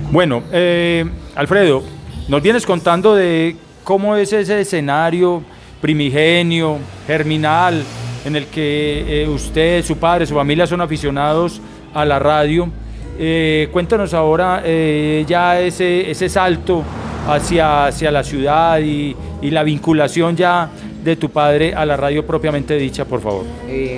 Bueno, Alfredo, nos vienes contando de cómo es ese escenario primigenio, germinal, en el que usted, su padre, su familia son aficionados a la radio. Cuéntanos ahora ya ese salto hacia la ciudad y la vinculación ya de tu padre a la radio propiamente dicha, por favor.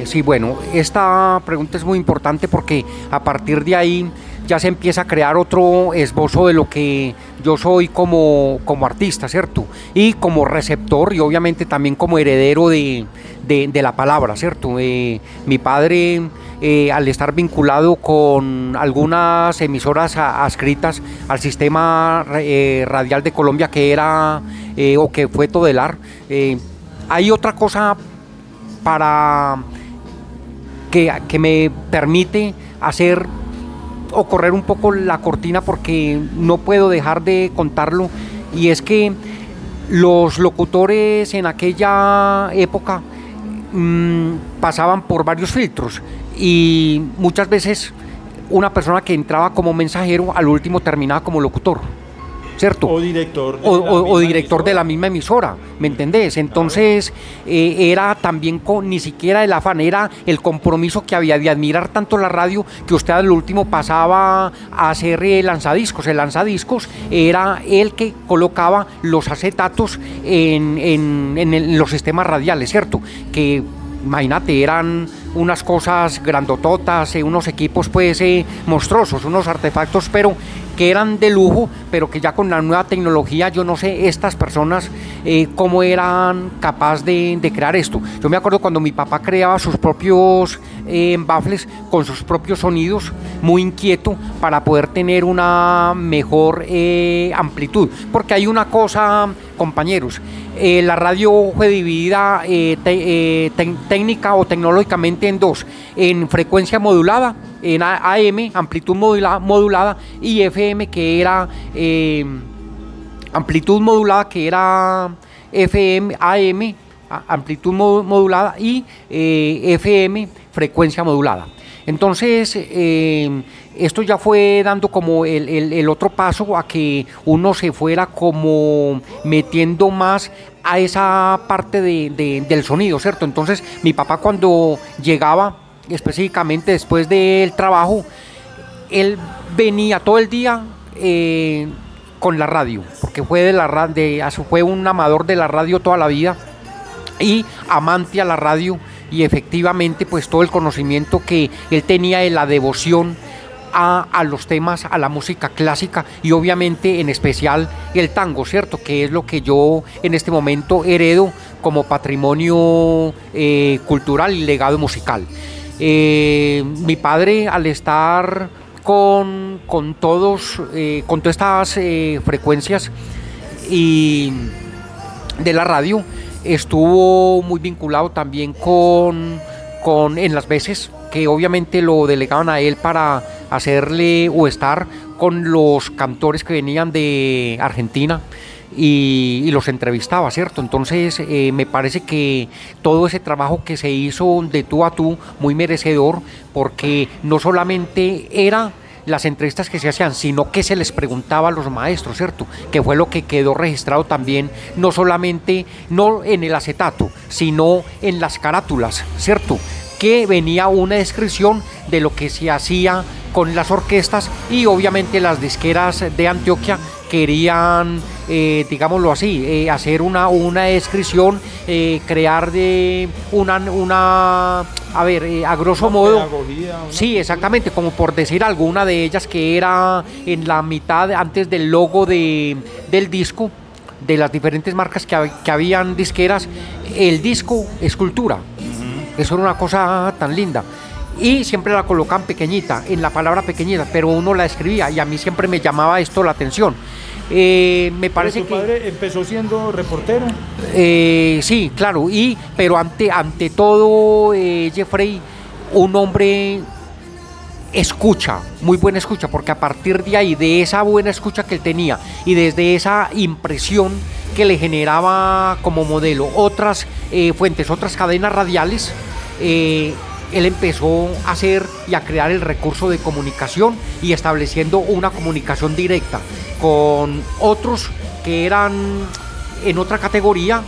Sí, bueno, esta pregunta es muy importante porque a partir de ahí ya se empieza a crear otro esbozo de lo que yo soy como artista, ¿cierto? Y como receptor y obviamente también como heredero de la palabra, ¿cierto? Mi padre, al estar vinculado con algunas emisoras adscritas al sistema radial de Colombia que era o que fue Todelar, hay otra cosa que me permite hacer o correr un poco la cortina porque no puedo dejar de contarlo, y es que los locutores en aquella época pasaban por varios filtros y muchas veces una persona que entraba como mensajero al último terminaba como locutor, ¿cierto? O director de la misma emisora, ¿me entendés? Entonces era también ni siquiera el afán, era el compromiso que había de admirar tanto la radio que usted al último pasaba a hacer lanzadiscos. El lanzadiscos era el que colocaba los acetatos en los sistemas radiales, ¿cierto? Que imagínate, eran unas cosas grandototas, unos equipos pues monstruosos, unos artefactos, pero que eran de lujo, pero que ya con la nueva tecnología, yo no sé, estas personas cómo eran capaces de crear esto. Yo me acuerdo cuando mi papá creaba sus propios baffles con sus propios sonidos, muy inquieto, para poder tener una mejor amplitud, porque hay una cosa, compañeros, la radio fue dividida técnica o tecnológicamente en dos: en frecuencia modulada, en AM, amplitud modulada, y FM, que era amplitud modulada, que era FM, AM, amplitud modulada, y FM, frecuencia modulada. Entonces, esto ya fue dando como el otro paso a que uno se fuera como metiendo más a esa parte del sonido, ¿cierto? Entonces, mi papá, cuando llegaba, específicamente después del trabajo, él venía todo el día con la radio, porque fue un amador de la radio toda la vida y amante a la radio, y efectivamente pues todo el conocimiento que él tenía de la devoción a los temas, a la música clásica y obviamente en especial el tango, ¿cierto? Que es lo que yo en este momento heredo como patrimonio cultural y legado musical. Mi padre, al estar con todas estas frecuencias y de la radio, estuvo muy vinculado también en las veces que obviamente lo delegaban a él para hacerle o estar con los cantores que venían de Argentina y los entrevistaba, ¿cierto? Entonces me parece que todo ese trabajo que se hizo de tú a tú, muy merecedor, porque no solamente era las entrevistas que se hacían, sino que se les preguntaba a los maestros, ¿cierto? Que fue lo que quedó registrado también, no solamente no en el acetato, sino en las carátulas, ¿cierto? Que venía una descripción de lo que se hacía con las orquestas, y obviamente las disqueras de Antioquia querían, digámoslo así, hacer una descripción, crear a grosso modo, sí, exactamente, como por decir algo, una de ellas que era en la mitad, antes del logo del disco, de las diferentes marcas que habían disqueras, el disco escultura. Eso era una cosa tan linda. Y siempre la colocaban pequeñita, en la palabra pequeñita, pero uno la escribía, y a mí siempre me llamaba esto la atención. Me parece que ¿Tu padre empezó siendo reportero? Sí, claro, pero ante todo, Jeffrey, un hombre escucha, muy buena escucha, porque a partir de ahí, de esa buena escucha que él tenía y desde esa impresión que le generaba como modelo otras fuentes, otras cadenas radiales, él empezó a hacer y a crear el recurso de comunicación y estableciendo una comunicación directa con otros que eran en otra categoría,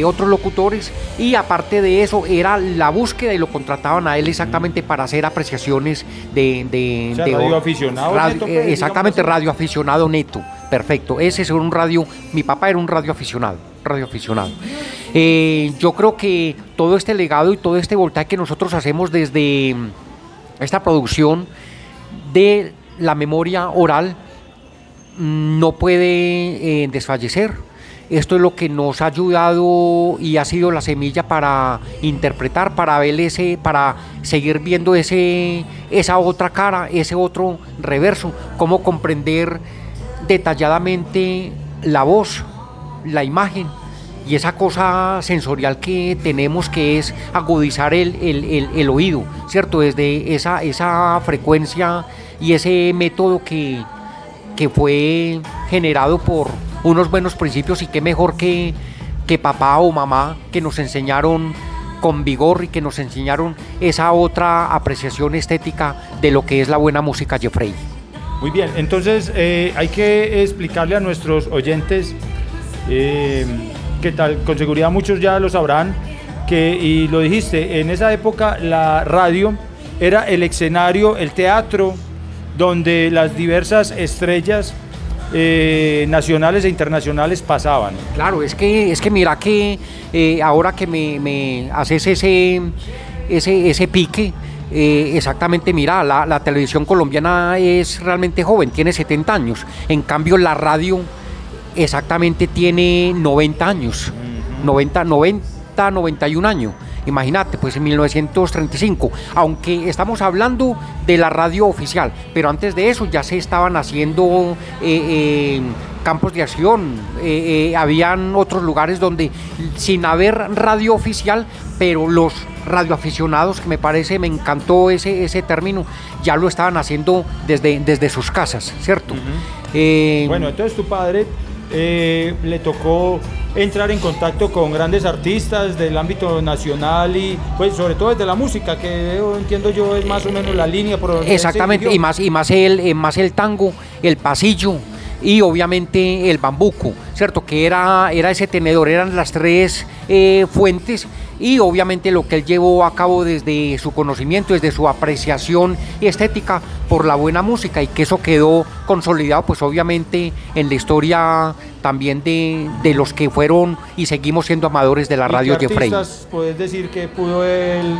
otros locutores, y aparte de eso era la búsqueda y lo contrataban a él exactamente para hacer apreciaciones de radioaficionado neto, pues, exactamente, radioaficionado neto, perfecto. Ese es un radio, mi papá era un radioaficionado. Yo creo que todo este legado y todo este voltaje que nosotros hacemos desde esta producción de la memoria oral no puede desfallecer. Esto es lo que nos ha ayudado y ha sido la semilla para interpretar, para ver para seguir viendo esa otra cara, ese otro reverso, cómo comprender detalladamente la voz, la imagen y esa cosa sensorial que tenemos, que es agudizar el oído, ¿cierto? Desde esa frecuencia y ese método que fue generado por unos buenos principios, y qué mejor que papá o mamá que nos enseñaron con vigor y que nos enseñaron esa otra apreciación estética de lo que es la buena música, Jeffrey. Muy bien, entonces hay que explicarle a nuestros oyentes, que tal, con seguridad muchos ya lo sabrán, y lo dijiste, en esa época la radio era el escenario, el teatro, donde las diversas estrellas nacionales e internacionales pasaban. Claro, es que mira que ahora que me haces ese pique, exactamente, mira, la televisión colombiana es realmente joven, tiene 70 años, en cambio la radio exactamente tiene 90 años, 91 años. Imagínate, pues en 1935, aunque estamos hablando de la radio oficial, pero antes de eso ya se estaban haciendo campos de acción, habían otros lugares donde, sin haber radio oficial, pero los radioaficionados, que me encantó ese término, ya lo estaban haciendo desde sus casas, ¿cierto? Bueno, entonces tu padre le tocó entrar en contacto con grandes artistas del ámbito nacional y pues sobre todo desde la música, que entiendo yo es más o menos la línea por donde exactamente, y más el tango, el pasillo y obviamente el bambuco, ¿cierto? Que era ese tenedor, eran las tres fuentes, y obviamente lo que él llevó a cabo desde su conocimiento, desde su apreciación estética por la buena música, y que eso quedó consolidado pues obviamente en la historia también de los que fueron y seguimos siendo amadores de la radio, Jeffrey. ¿Puedes decir que pudo él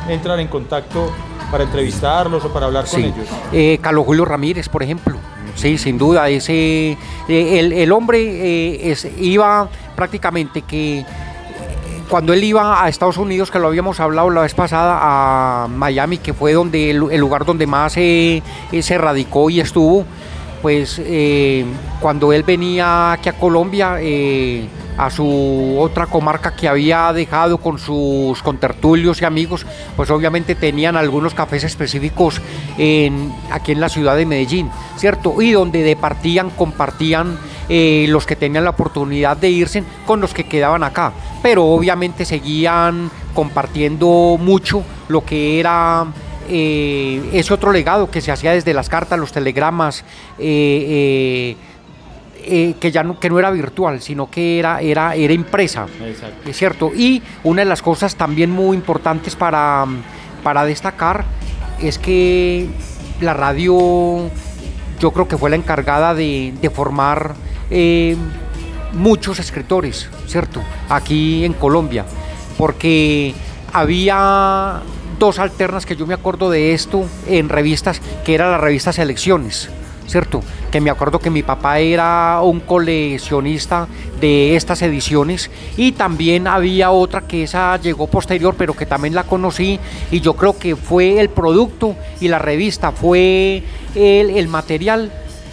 entrar en contacto para entrevistarlos o para hablar con ellos? Carlos Julio Ramírez, por ejemplo. Sí, sin duda, el hombre iba prácticamente que cuando él iba a Estados Unidos, que lo habíamos hablado la vez pasada, a Miami, que fue el lugar donde más se radicó y estuvo, pues cuando él venía aquí a Colombia, a su otra comarca que había dejado con sus contertulios y amigos, pues obviamente tenían algunos cafés específicos aquí en la ciudad de Medellín, ¿cierto? Y donde compartían los que tenían la oportunidad de irse con los que quedaban acá, pero obviamente seguían compartiendo mucho lo que era ese otro legado que se hacía desde las cartas, los telegramas, que no era virtual, sino que era impresa. Exacto. Es cierto. Y una de las cosas también muy importantes para destacar es que la radio, yo creo que fue la encargada de formar muchos escritores, ¿cierto? Aquí en Colombia, porque había dos alternas que yo me acuerdo de esto en revistas, que era la revista Selecciones, ¿cierto? Que me acuerdo que mi papá era un coleccionista de estas ediciones, y también había otra que esa llegó posterior, pero que también la conocí, y yo creo que fue el producto y la revista fue el material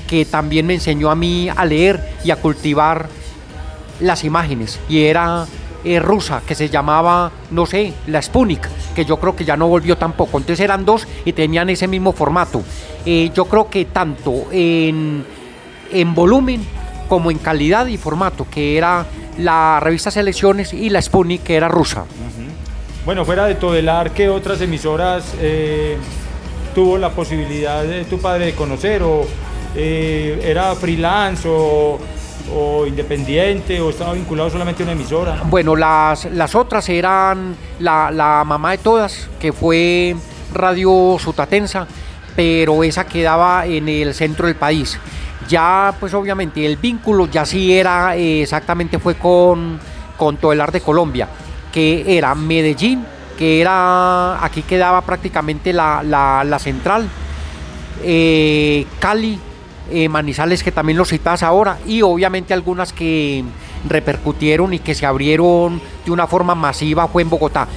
que también me enseñó a mí a leer y a cultivar las imágenes, y era rusa, que se llamaba, no sé, la Sputnik, que yo creo que ya no volvió tampoco. Entonces eran dos y tenían ese mismo formato. Yo creo que tanto en volumen como en calidad y formato, que era la revista Selecciones, y la Sputnik, que era rusa. Bueno, fuera de Todelar, ¿qué otras emisoras tuvo la posibilidad de tu padre de conocer? ¿O era freelance o independiente o estaba vinculado solamente a una emisora? Bueno, las otras eran la mamá de todas, que fue Radio Sutatensa, pero esa quedaba en el centro del país. Ya, pues obviamente, el vínculo ya sí era, exactamente fue con Todelar de Colombia, que era Medellín, que era, aquí quedaba prácticamente la central, Cali, Manizales, que también lo citas ahora, y obviamente algunas que repercutieron y que se abrieron de una forma masiva fue en Bogotá.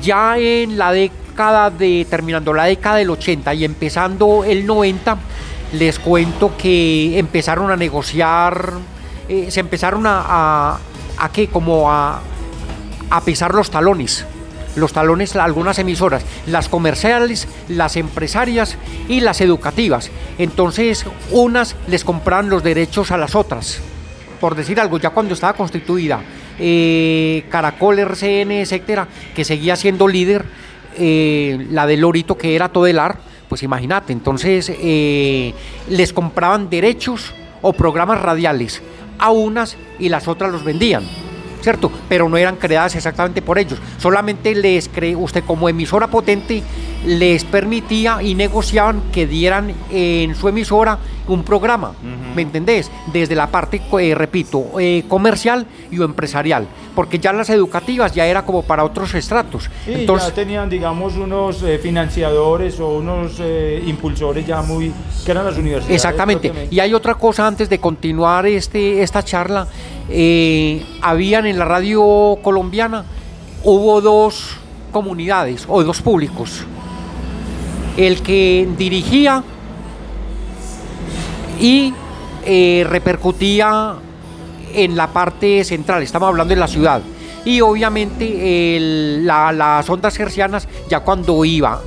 Ya en la década terminando la década del 80 y empezando el 90, les cuento que empezaron a negociar, se empezaron a pesar los talones, algunas emisoras, las comerciales, las empresarias y las educativas. Entonces, unas les compraban los derechos a las otras, por decir algo, ya cuando estaba constituida Caracol, RCN, etcétera, que seguía siendo líder, la de Lorito, que era Todelar, pues imagínate, entonces les compraban derechos o programas radiales a unas y las otras los vendían, ¿cierto? Pero no eran creadas exactamente por ellos, solamente usted como emisora potente les permitía y negociaban que dieran en su emisora un programa, ¿me entendés? Desde la parte, repito, comercial y o empresarial, porque ya las educativas ya era como para otros estratos. Y entonces, ya tenían, digamos, unos financiadores o unos impulsores ya que eran las universidades. Exactamente, y hay otra cosa antes de continuar esta charla. Habían en la radio colombiana, hubo dos comunidades o dos públicos, el que dirigía y repercutía en la parte central, estamos hablando de la ciudad, y obviamente las ondas hercianas ya cuando iba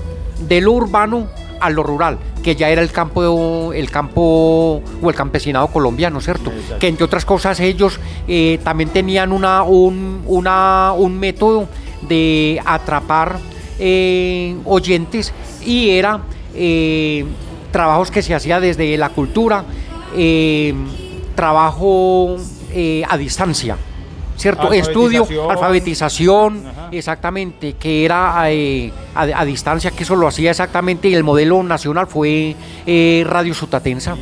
de lo urbano a lo rural, que ya era el campo o el campesinado colombiano, ¿cierto? Exacto. Que entre otras cosas ellos también tenían un método de atrapar oyentes, y era trabajos que se hacía desde la cultura, trabajo a distancia, ¿cierto? Estudio, alfabetización, exactamente, que era a distancia, que eso lo hacía exactamente, y el modelo nacional fue Radio Sutatensa.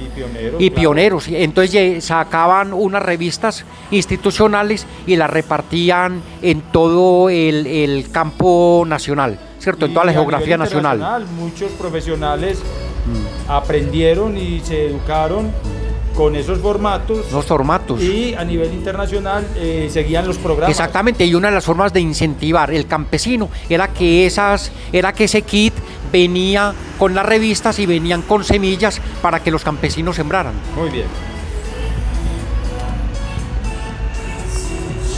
Y pioneros. Entonces sacaban unas revistas institucionales y las repartían en todo el campo nacional, ¿cierto? En toda la geografía nacional. Muchos profesionales aprendieron y se educaron con esos formatos. Los formatos. Y a nivel internacional seguían los programas. Exactamente, y una de las formas de incentivar el campesino era que ese kit venía con las revistas y venían con semillas para que los campesinos sembraran. Muy bien.